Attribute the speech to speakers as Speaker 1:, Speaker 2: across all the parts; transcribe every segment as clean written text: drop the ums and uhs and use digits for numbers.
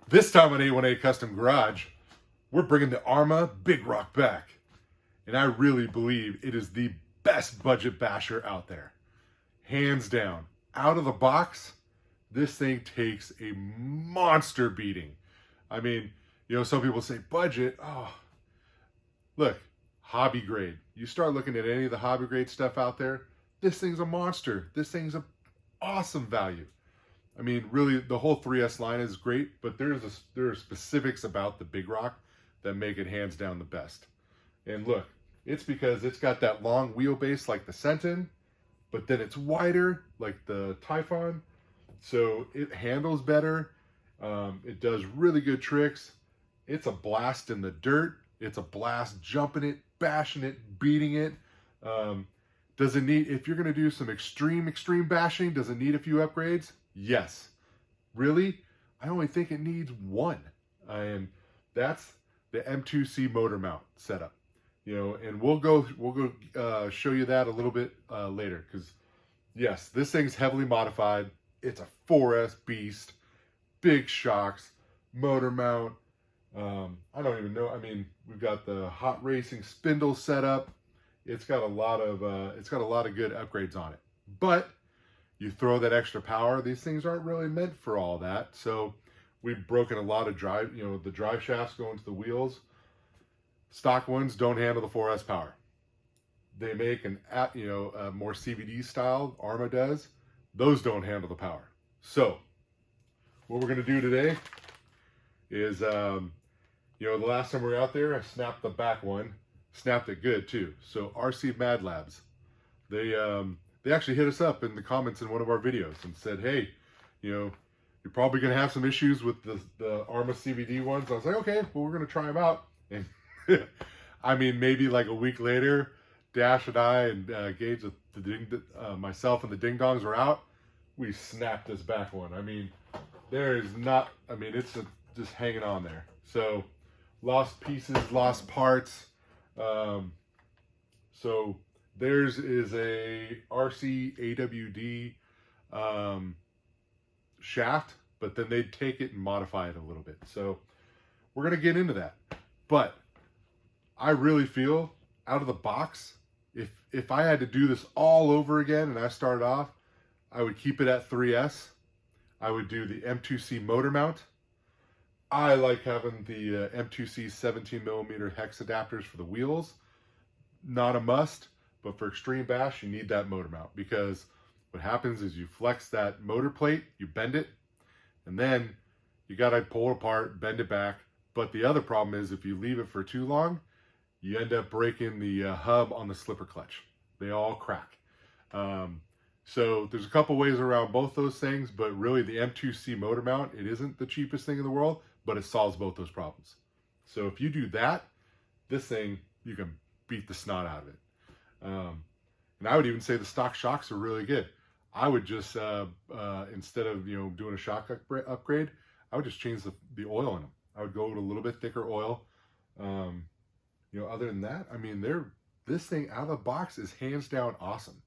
Speaker 1: This time on A18 Custom Garage, we're bringing the Arrma Big Rock back. And I really believe it is the best budget basher out there. Hands down. Out of the box, this thing takes a monster beating. I mean, you know, some people say budget. Oh, look, hobby grade. You start looking at any of the hobby grade stuff out there, this thing's a monster. This thing's an awesome value. I mean, really, the whole 3S line is great, but there are specifics about the Big Rock that make it hands down the best. And look, it's because it's got that long wheelbase like the Sentin, but then it's wider like the Typhon, so it handles better. It does really good tricks. It's a blast in the dirt. It's a blast jumping it, bashing it, beating it. Does it need, if you're going to do some extreme bashing, does it need a few upgrades? Yes. Really? I only think it needs one. And that's the M2C motor mount setup. You know, and we'll go show you that a little bit later, because yes, this thing's heavily modified. It's a 4S beast, big shocks, motor mount. I don't even know. I mean, we've got the hot racing spindle set up. It's got a lot of good upgrades on it. But you throw that extra power, these things aren't really meant for all that. So we've broken a lot of the drive shafts going to the wheels. Stock ones don't handle the 4S power. They make a more CVD style, Arrma does. Those don't handle the power. So what we're going to do today is, the last time we were out there, I snapped the back one. Snapped it good too. So RC Mad Labz, they actually hit us up in the comments in one of our videos and said, hey, you're probably going to have some issues with the Arrma CVD ones. I was like, okay, well, we're going to try them out. And I mean, maybe like a week later, Dash and I and Gage, myself and the Ding Dongs were out. We snapped this back one. I mean, it's just hanging on there. So lost pieces, lost parts. So theirs is a RC AWD shaft, but then they'd take it and modify it a little bit. So we're going to get into that. But I really feel out of the box, if I had to do this all over again and I started off, I would keep it at 3S. I would do the M2C motor mount. I like having the M2C 17mm hex adapters for the wheels. Not a must, but for extreme bash, you need that motor mount, because what happens is you flex that motor plate, you bend it, and then you got to pull it apart, bend it back. But the other problem is if you leave it for too long, you end up breaking the hub on the slipper clutch. They all crack. So there's a couple ways around both those things, but really the M2C motor mount, it isn't the cheapest thing in the world, but it solves both those problems. So if you do that, this thing, you can beat the snot out of it. And I would even say the stock shocks are really good. I would just, instead of doing a shock upgrade, I would just change the oil in them. I would go with a little bit thicker oil. Other than that, I mean, this thing out of the box is hands down awesome.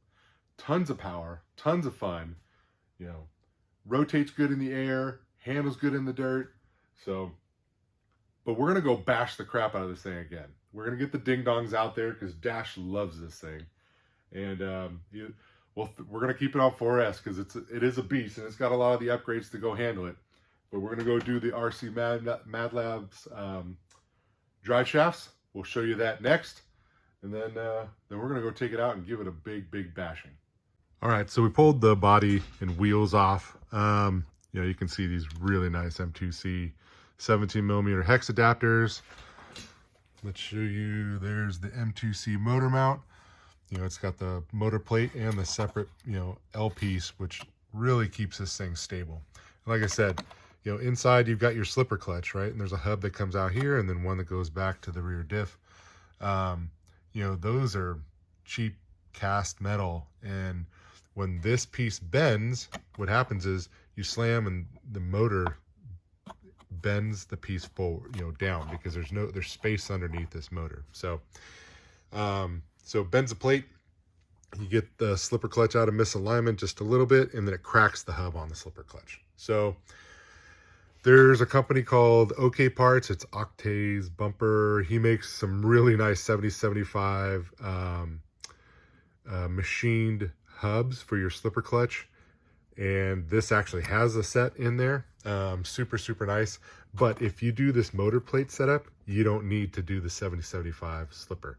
Speaker 1: Tons of power, tons of fun. Rotates good in the air, handles good in the dirt. So, but we're gonna go bash the crap out of this thing again. We're gonna get the Ding Dongs out there because Dash loves this thing, and we're gonna keep it on 4S because it is a beast and it's got a lot of the upgrades to go handle it. But we're gonna go do the RC Mad Labz Driveshafts. We'll show you that next, and then we're gonna go take it out and give it a big bashing. All right, so we pulled the body and wheels off. You can see these really nice M2C 17mm hex adapters. Let's show you. There's the M2C motor mount. It's got the motor plate and the separate L piece, which really keeps this thing stable. Like I said, inside you've got your slipper clutch, right? And there's a hub that comes out here and then one that goes back to the rear diff. Those are cheap cast metal, and when this piece bends, what happens is you slam and the motor bends the piece forward, down, because there's space underneath this motor. So so it bends the plate, you get the slipper clutch out of misalignment just a little bit, and then it cracks the hub on the slipper clutch. So There's a company called OK Parts. It's Octave's bumper. He makes some really nice 7075 machined hubs for your slipper clutch. And this actually has a set in there. Super, super nice. But if you do this motor plate setup, you don't need to do the 7075 slipper.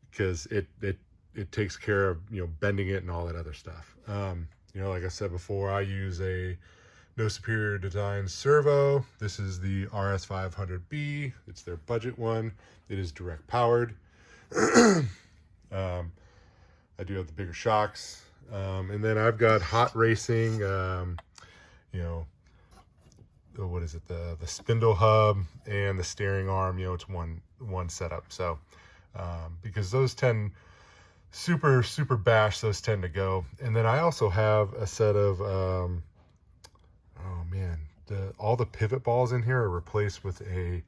Speaker 1: Because it takes care of, you know, bending it and all that other stuff. You know, like I said before, I use a No Superior Design servo. This is the RS500B. It's their budget one. It is direct powered. I do have the bigger shocks. And then I've got hot racing, you know, what is it? The spindle hub and the steering arm, you know, it's one setup. So, because those tend super bash, those tend to go. And then I also have a set of, oh man, all the pivot balls in here are replaced with a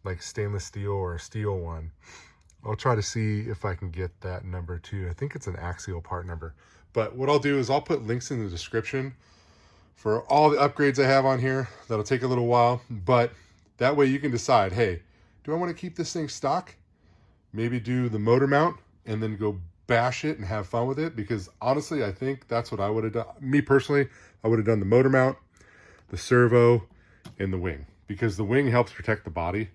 Speaker 1: like stainless steel or a steel one. I'll try to see if I can get that number too. I think it's an axial part number. But what I'll do is I'll put links in the description for all the upgrades I have on here. That'll take a little while, but that way you can decide, hey, do I want to keep this thing stock? Maybe do the motor mount and then go bash it and have fun with it, because honestly, I think that's what I would have done. Me personally, I would have done the motor mount, the servo, and the wing, because the wing helps protect the body.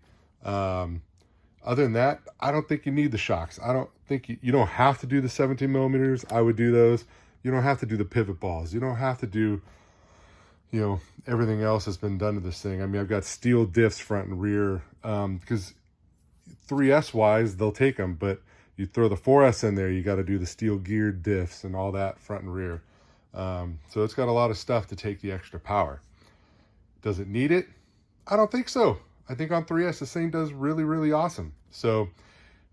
Speaker 1: Other than that, I don't think you need the shocks. I don't think you don't have to do the 17 millimeters. I would do those. You don't have to do the pivot balls. You don't have to do, you know, everything else that's been done to this thing. I mean, I've got steel diffs front and rear, because 3S wise, they'll take them, but you throw the 4S in there, you got to do the steel geared diffs and all that front and rear. So it's got a lot of stuff to take the extra power. Does it need it? I don't think so. I think on 3S, this thing does really awesome. So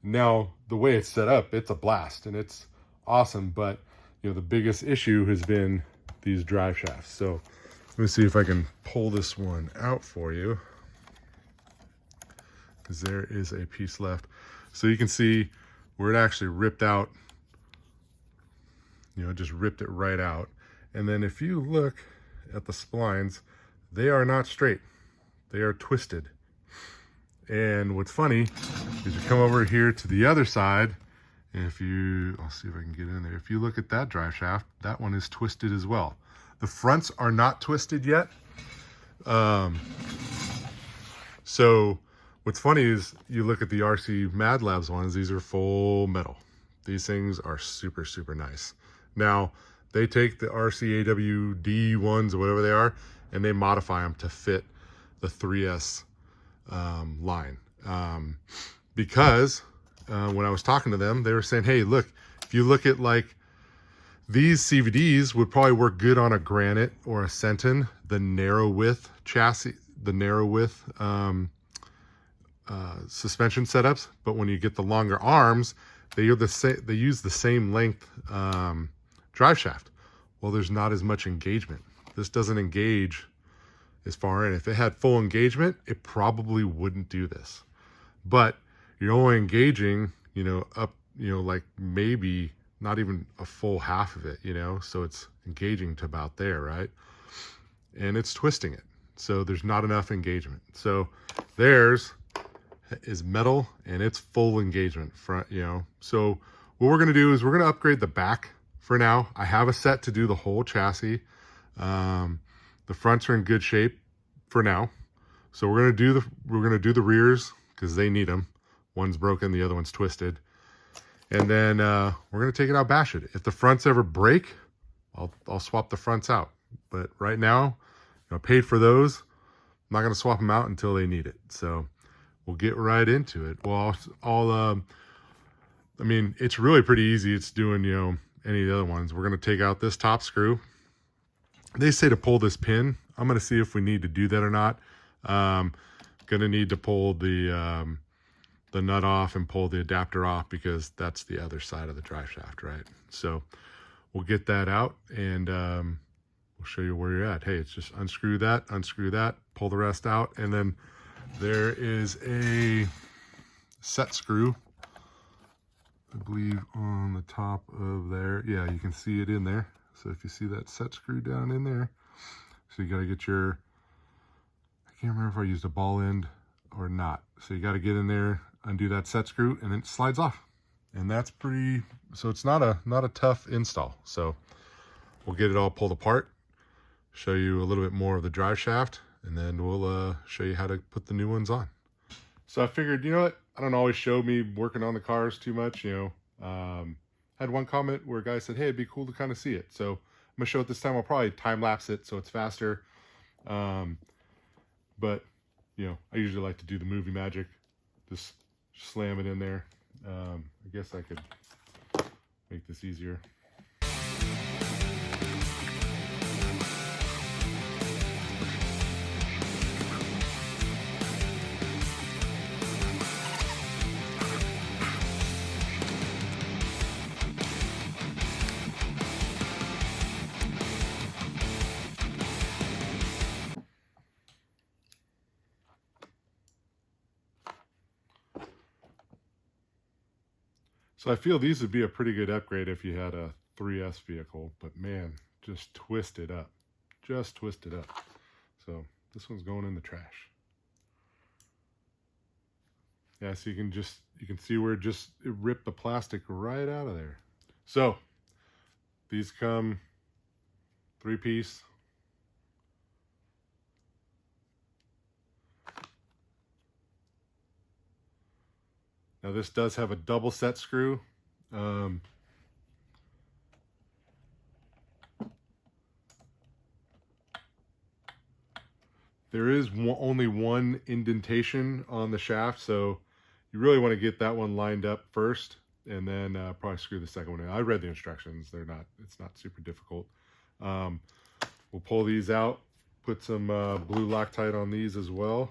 Speaker 1: now the way it's set up, it's a blast and it's awesome. But, you know, the biggest issue has been these drive shafts. So let me see if I can pull this one out for you, because there is a piece left. So you can see where it actually ripped out, you know, just ripped it right out. And then if you look at the splines, they are not straight. They are twisted. And what's funny is you come over here to the other side, and if you, I'll see if I can get in there. If you look at that drive shaft, that one is twisted as well. The fronts are not twisted yet. So what's funny is you look at the RC Mad Labz ones, these are full metal. These things are super nice. Now, they take the RC AWD ones or whatever they are, and they modify them to fit the 3S line. Because when I was talking to them, they were saying, hey, look, if you look at like these CVDs would probably work good on a Granite or a Senton, the narrow width chassis, the narrow width suspension setups. But when you get the longer arms, they use the same length drive shaft. Well, there's not as much engagement. This doesn't engage as far in. If it had full engagement, it probably wouldn't do this. But you're only engaging, you know, up, you know, like maybe not even a full half of it, you know, so it's engaging to about there, right? And it's twisting it. So there's not enough engagement. So theirs is metal and it's full engagement front, you know. So what we're going to do is we're going to upgrade the back for now. I have a set to do the whole chassis. The fronts are in good shape for now. So we're going to do the rears because they need them. One's broken, the other one's twisted. And then we're going to take it out, bash it. If the fronts ever break, I'll swap the fronts out. But right now, you know, I paid for those. I'm not going to swap them out until they need it. So we'll get right into it. Well, I mean, it's really pretty easy. It's doing, you know, any of the other ones. We're going to take out this top screw. They say to pull this pin. I'm going to see if we need to do that or not. Going to need to pull the nut off and pull the adapter off because that's the other side of the drive shaft, right? So we'll get that out and we'll show you where you're at. Hey, it's just unscrew that, pull the rest out, and then there is a set screw, I believe, on the top of there. Yeah, you can see it in there. So if you see that set screw down in there, So you got to get your, I can't remember if I used a ball end or not. So you got to get in there, undo that set screw, and then it slides off. And that's pretty, so it's not a tough install. So we'll get it all pulled apart, show you a little bit more of the drive shaft, and then we'll show you how to put the new ones on. So I figured, you know what, I don't always show me working on the cars too much, you know. Had one comment where a guy said, hey, it'd be cool to kind of see it. So I'm gonna show it this time. I'll probably time lapse it so it's faster. But you know, I usually like to do the movie magic, just slam it in there. I guess I could make this easier. So I feel these would be a pretty good upgrade if you had a 3S vehicle, but man, just twist it up. Just twist it up. So this one's going in the trash. Yeah, so you can see where it ripped the plastic right out of there. So these come 3-piece. Now this does have a double set screw. There is only one indentation on the shaft, so you really want to get that one lined up first, and then probably screw the second one in. I read the instructions; it's not super difficult. We'll pull these out, put some blue Loctite on these as well.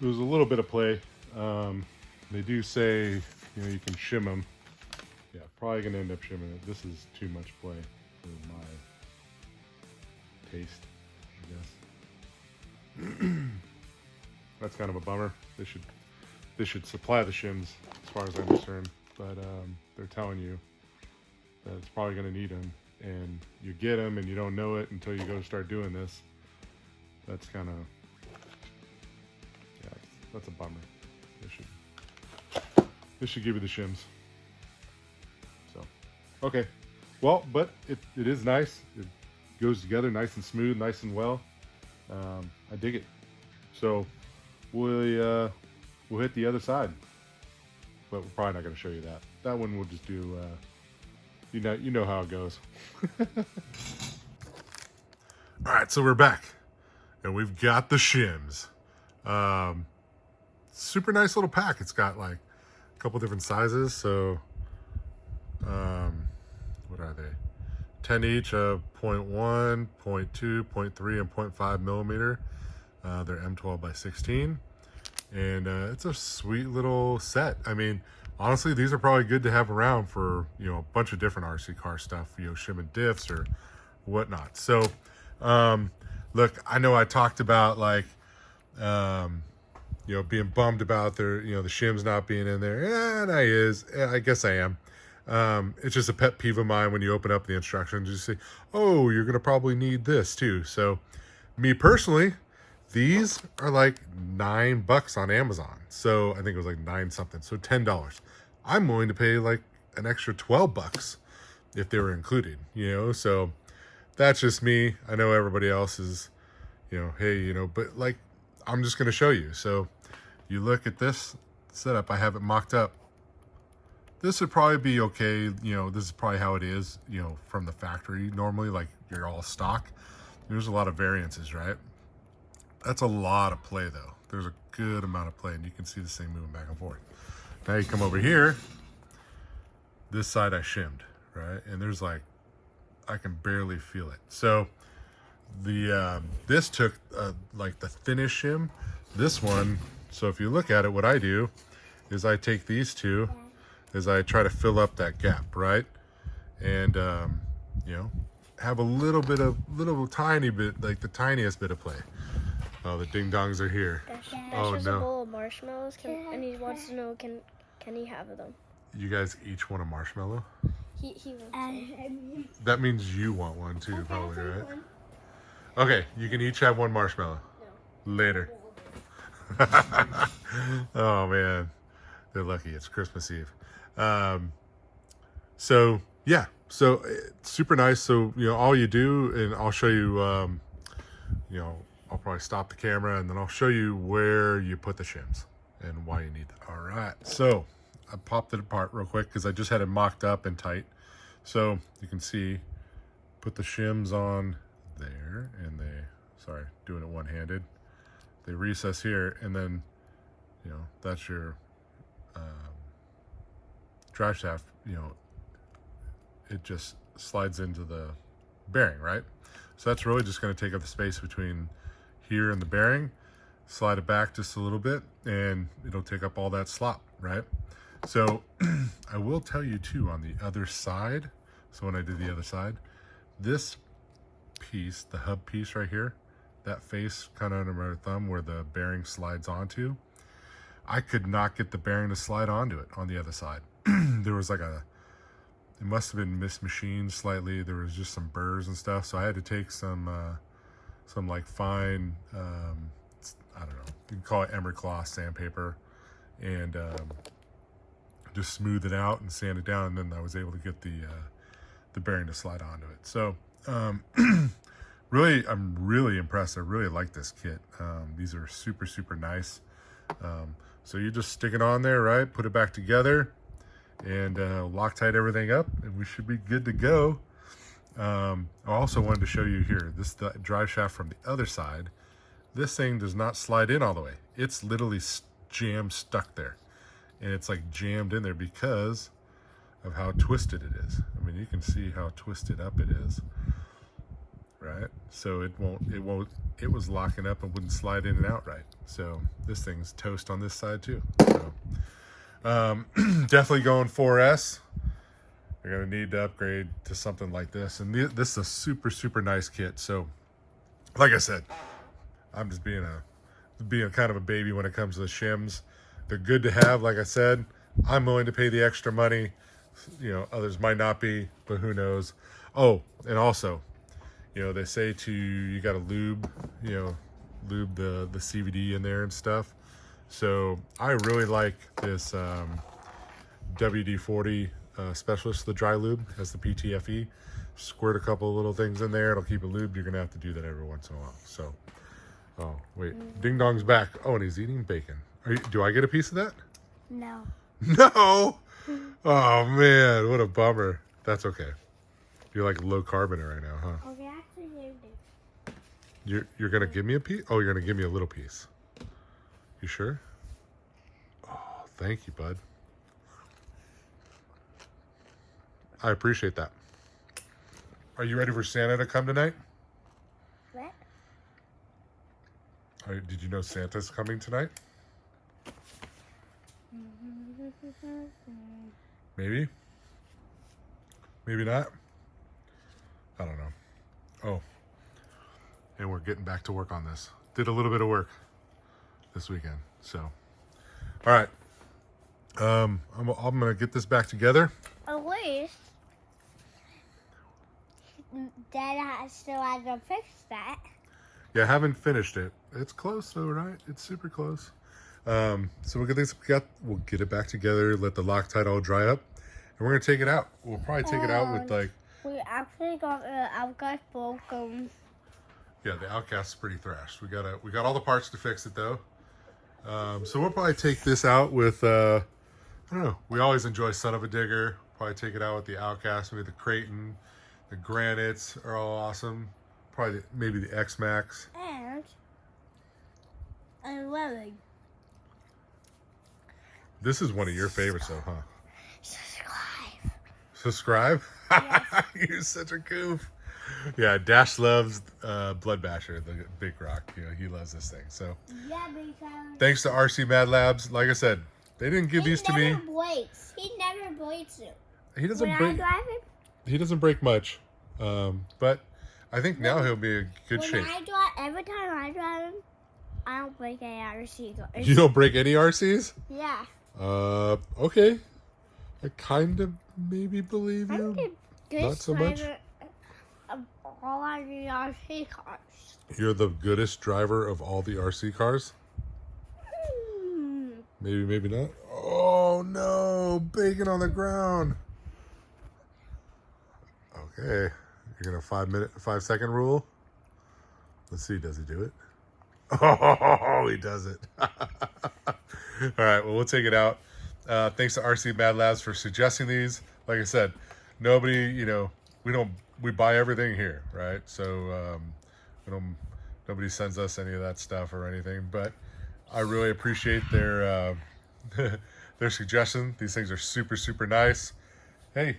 Speaker 1: There was a little bit of play. They do say, you know, you can shim them. Yeah, probably gonna end up shimming it. This is too much play for my taste, I guess. That's kind of a bummer. They should supply the shims as far as I'm concerned, but they're telling you that it's probably gonna need them, and you get them and you don't know it until you go to start doing this. That's kind of, that's a bummer. This should give you the shims. So, okay. Well, but it is nice. It goes together nice and smooth, nice and well. I dig it. So we'll hit the other side, but we're probably not going to show you that. That one we'll just do. You know how it goes. All right, so we're back, and we've got the shims. Super nice little pack. It's got like a couple different sizes. So, what are they? 10 each of 0.1, 0.2, 0.3, and 0.5 millimeter. They're M12 by 16. And it's a sweet little set. I mean, honestly, these are probably good to have around for, you know, a bunch of different RC car stuff, you know, shimming diffs or whatnot. So, look, I know I talked about like, you know, being bummed about their, you know, the shims not being in there. And I guess I am. It's just a pet peeve of mine when you open up the instructions, you say, oh, you're going to probably need this too. So me personally, these are like $9 on Amazon. So I think it was like 9 something. So $10. I'm willing to pay like an extra $12 if they were included, you know? So that's just me. I know everybody else is, you know, hey, you know, but like, I'm just going to show you. So you look at this setup, I have it mocked up. This would probably be okay. You know, this is probably how it is, you know, from the factory. Normally, like you're all stock. There's a lot of variances, right? That's a lot of play though. There's a good amount of play, and you can see this thing moving back and forth. Now you come over here, this side I shimmed, right? And there's like, I can barely feel it. So the this took like the thinnest shim this one, so if you look at it, what I do is I take these two, is I try to fill up that gap, right? And, you know, have a little tiny bit, like the tiniest bit of play. Oh, the ding dongs are here. Oh
Speaker 2: There's
Speaker 1: no.
Speaker 2: a bowl of marshmallows, and he wants to know, can he have them?
Speaker 1: You guys each want a marshmallow?
Speaker 2: He wants
Speaker 1: That means you want one too, probably, right? Okay, you can each have one marshmallow. No. Later. Oh man, they're lucky. It's Christmas Eve. So yeah, so it's super nice. So you know, all you do, and I'll show you. You know, I'll probably stop the camera and then I'll show you where you put the shims and why you need that. All right, so I popped it apart real quick because I just had it mocked up and tight. So you can see, put the shims on there, and sorry, doing it one-handed. They recess here, and then, you know, that's your drive shaft. You know, it just slides into the bearing, right? So that's really just going to take up the space between here and the bearing, slide it back just a little bit, and it'll take up all that slop, right? So I will tell you too, on the other side, so when I did the other side, this piece, the hub piece right here, that face kind of under my thumb where the bearing slides onto, I could not get the bearing to slide onto it on the other side. There was like it must have been mismachined slightly. There was just some burrs and stuff, so I had to take some like fine, I don't know, you can call it emery cloth sandpaper, and just smooth it out and sand it down, and then I was able to get the bearing to slide onto it. So really, I'm really impressed. I really like this kit. These are super nice. So you just stick it on there, right? Put it back together, and Loctite everything up, and we should be good to go. I also wanted to show you here, this is the drive shaft from the other side. This thing does not slide in all the way. It's literally jammed stuck there, and it's like jammed in there because of how twisted it is. I mean, you can see how twisted up it is, right? So it was locking up and wouldn't slide in and out right. So this thing's toast on this side too. So definitely going 4S. You're gonna need to upgrade to something like this, and this is a super nice kit. So like I said, I'm just being kind of a baby when it comes to the shims. They're good to have. Like I said, I'm willing to pay the extra money. You know, others might not be, but who knows. Oh, and also, you know, they say you got to lube the CVD in there and stuff. So I really like this WD-40 Specialist, the dry lube, has the PTFE. Squirt a couple of little things in there, it'll keep it lubed. You're gonna have to do that every once in a while. So, oh wait, Ding Dong's back. Oh, and he's eating bacon. Do I get a piece of that?
Speaker 2: No.
Speaker 1: No. Oh man, what a bummer. That's okay. You're like low carbon right now, huh?
Speaker 2: Okay, actually, you
Speaker 1: You're gonna give me a piece? Oh, you're gonna give me a little piece. You sure? Oh, thank you, bud. I appreciate that. Are you ready for Santa to come tonight?
Speaker 2: What?
Speaker 1: Did you know Santa's coming tonight? Maybe? Maybe not? I don't know. Oh. And we're getting back to work on this. Did a little bit of work this weekend. So, all right. I'm going to get this back together.
Speaker 2: At least Dad still hasn't fixed that.
Speaker 1: Yeah, I haven't finished it. It's close though, right? It's super close. So we'll get it back together, let the Loctite all dry up, and we're gonna take it out. We'll probably take it out with like.
Speaker 2: We actually got the outcast broken.
Speaker 1: Yeah, the Outcast is pretty thrashed. We got all the parts to fix it though. So we'll probably take this out with I don't know. We always enjoy Son of a Digger. Probably take it out with the Outcast, maybe the Creighton, the Granites are all awesome. Probably maybe the X-Max.
Speaker 2: And Lily.
Speaker 1: This is one of your favorites though, huh?
Speaker 2: Subscribe.
Speaker 1: Subscribe?
Speaker 2: Yes.
Speaker 1: You're such a goof. Yeah, Dash loves Blood Basher, the big rock. You know, he loves this thing. So
Speaker 3: Yeah, because
Speaker 1: thanks to RC Mad Labz. Like I said, they didn't give these to me.
Speaker 3: He never breaks it.
Speaker 1: He doesn't
Speaker 3: When
Speaker 1: break.
Speaker 3: I drive it,
Speaker 1: He doesn't break much, but I think now he'll be in good
Speaker 3: when
Speaker 1: shape.
Speaker 3: every time I drive him, I don't break any RC cars.
Speaker 1: You don't break any RCs?
Speaker 3: Yeah.
Speaker 1: Okay. I kind of maybe believe
Speaker 3: I'm
Speaker 1: you.
Speaker 3: the good
Speaker 1: Not so much.
Speaker 3: driver of all of the RC cars.
Speaker 1: You're the goodest driver of all the RC cars? Maybe, maybe not. Oh no, bacon on the ground. Okay, you're gonna 5 second rule. Let's see, does he do it? Oh, he does it. All right, well, we'll take it out. Thanks to RC Mad Labz for suggesting these. Like I said, nobody, you know, we buy everything here, right? So nobody sends us any of that stuff or anything, but I really appreciate their their suggestion. These things are super, super nice. Hey,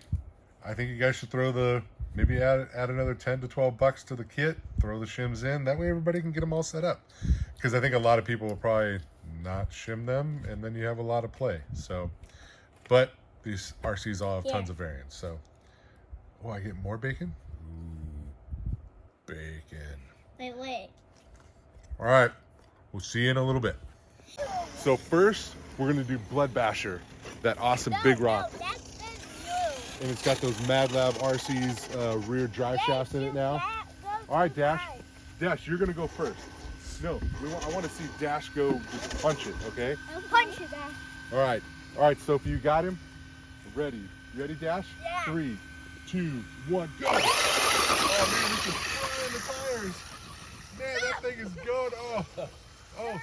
Speaker 1: I think you guys should maybe add another 10 to 12 bucks to the kit, throw the shims in. That way everybody can get them all set up. Because I think a lot of people will probably not shim them, and then you have a lot of play. So, but these RCs all have tons of variants. So, oh, I get more bacon? Ooh, bacon.
Speaker 3: Wait.
Speaker 1: All right, we'll see you in a little bit. So first, we're gonna do Blood Basher, that awesome big rock.
Speaker 3: No, that's the new.
Speaker 1: And it's got those Mad Labz RC's rear drive shafts in it now. All right, Dash. Dash, you're gonna go first. No, I want to see Dash go just punch it, okay?
Speaker 3: I'll punch it back.
Speaker 1: All right, Sophie, you got him? Ready. You ready, Dash?
Speaker 3: Yeah.
Speaker 1: 3, 2, 1, go! Oh, man, we can fly on the tires. Man, that thing is going. Oh.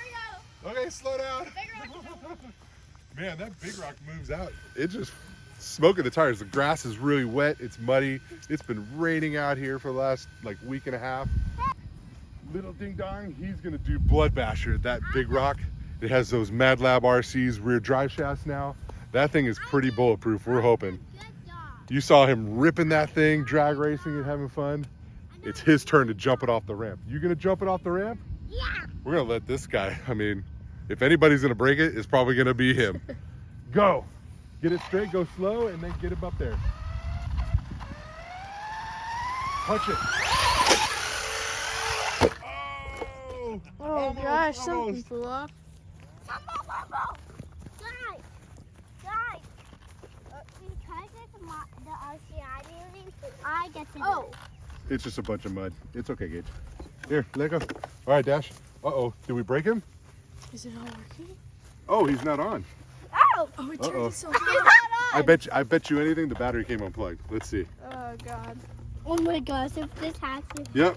Speaker 1: Okay, slow down. Man, that big rock moves out. It just smoking the tires. The grass is really wet. It's muddy. It's been raining out here for the last week and a half. Little Ding Dong, he's gonna do Blood Basher, that big rock. It has those Mad Labz RC's rear drive shafts now. That thing is pretty bulletproof, we're hoping. You saw him ripping that thing, drag racing and having fun. It's his turn to jump it off the ramp. You gonna jump it off the ramp?
Speaker 3: Yeah.
Speaker 1: We're gonna let this guy, I mean, if anybody's gonna break it, it's probably gonna be him. Go. Get it straight, go slow, and then get him up there. Punch it.
Speaker 2: Oh gosh, something
Speaker 1: almost.
Speaker 2: flew off.
Speaker 3: Guys. Because it's the RCI building, I get to
Speaker 2: Oh.
Speaker 1: It's just a bunch of mud. It's okay, Gage. Here, let go. All right, Dash. Uh-oh, did we break him?
Speaker 2: Is it all working?
Speaker 1: Oh, he's not on.
Speaker 3: Oh,
Speaker 2: Oh, it
Speaker 1: Uh-oh.
Speaker 2: turned itself
Speaker 3: it's
Speaker 2: on.
Speaker 3: not on.
Speaker 1: I bet you anything the battery came unplugged. Let's see.
Speaker 2: Oh god.
Speaker 3: Oh my gosh, if this happens.
Speaker 1: Yep.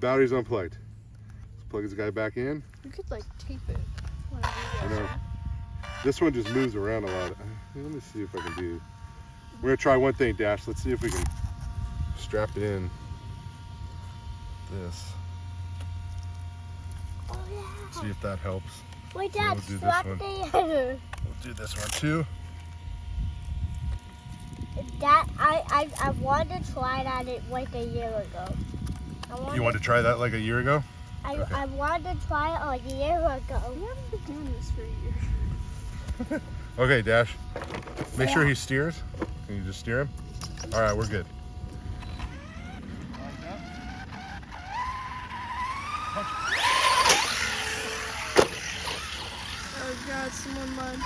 Speaker 1: Battery's unplugged. Let's plug this guy back in.
Speaker 2: You could like tape it.
Speaker 1: I know. This one just moves around a lot. Let me see if I can do. We're gonna try one thing, Dash. Let's see if we can strap it in. This.
Speaker 3: Oh yeah.
Speaker 1: See if that helps.
Speaker 3: Wait,
Speaker 1: So
Speaker 3: Dad,
Speaker 1: we'll do this
Speaker 3: swap
Speaker 1: one.
Speaker 3: the other.
Speaker 1: We'll do this one too.
Speaker 3: That I wanted to try that like a year ago.
Speaker 1: You wanted to try that like a year ago? Okay.
Speaker 3: I wanted to try it a year ago.
Speaker 2: We haven't been doing this for a year.
Speaker 1: Okay, Dash. Make sure he steers. Can you just steer him? All right, we're good.
Speaker 2: Oh god, someone mud.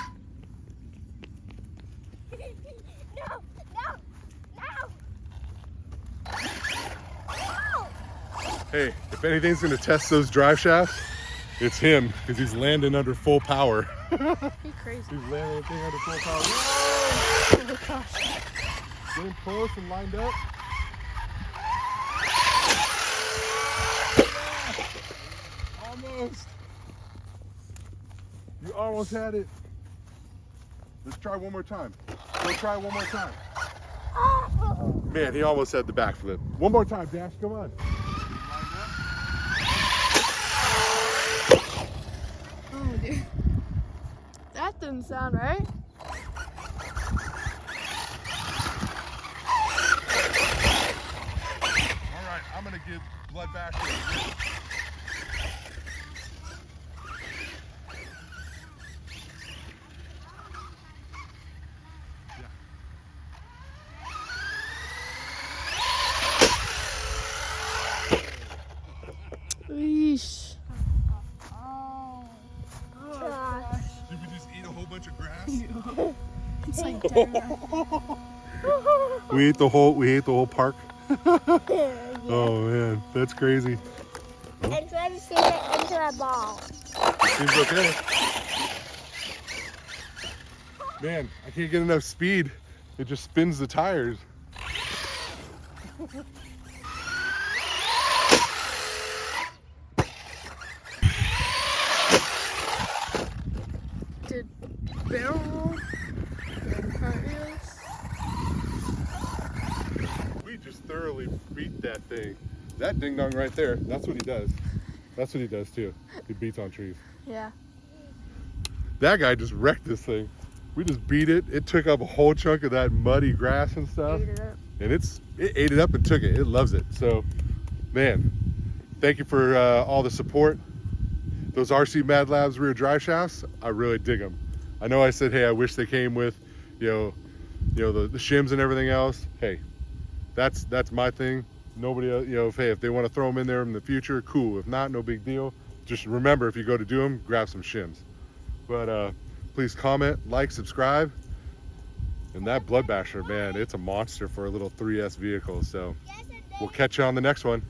Speaker 3: No.
Speaker 1: Hey, if anything's gonna test those drive shafts, it's him, because he's landing under full power.
Speaker 2: You're crazy.
Speaker 1: He's landing the thing under full power.
Speaker 2: Oh gosh.
Speaker 1: Get him close and lined up. Almost. You almost had it. Let's try one more time. Let's try one more time. Man, he almost had the backflip. One more time, Dash, come on.
Speaker 2: Oh dude. That didn't sound right.
Speaker 1: I'm gonna give Blood Basher a rip.
Speaker 2: Eesh.
Speaker 1: Did we just eat a whole bunch of grass?
Speaker 2: It's like
Speaker 1: We ate the whole park. Oh man, that's crazy.
Speaker 3: And try to sink it into a ball.
Speaker 1: Seems okay. Man, I can't get enough speed. It just spins the tires.
Speaker 2: Did barrel roll?
Speaker 1: We just thoroughly beat that thing. That ding dong right there, that's what he does. That's what he does too. He beats on trees.
Speaker 2: Yeah.
Speaker 1: That guy just wrecked this thing. We just beat it. It took up a whole chunk of that muddy grass and stuff.
Speaker 2: Ate it up.
Speaker 1: And it ate it up and took it. It loves it. So, man, thank you for all the support. Those RC Mad Labz rear drive shafts, I really dig them. I know I said, hey, I wish they came with, the shims and everything else. Hey, that's my thing. Nobody else, if they want to throw them in there in the future, cool. If not, no big deal. Just remember, if you go to do them, grab some shims. But please comment, like, subscribe. And that Blood Basher, man, it's a monster for a little 3S vehicle. So we'll catch you on the next one.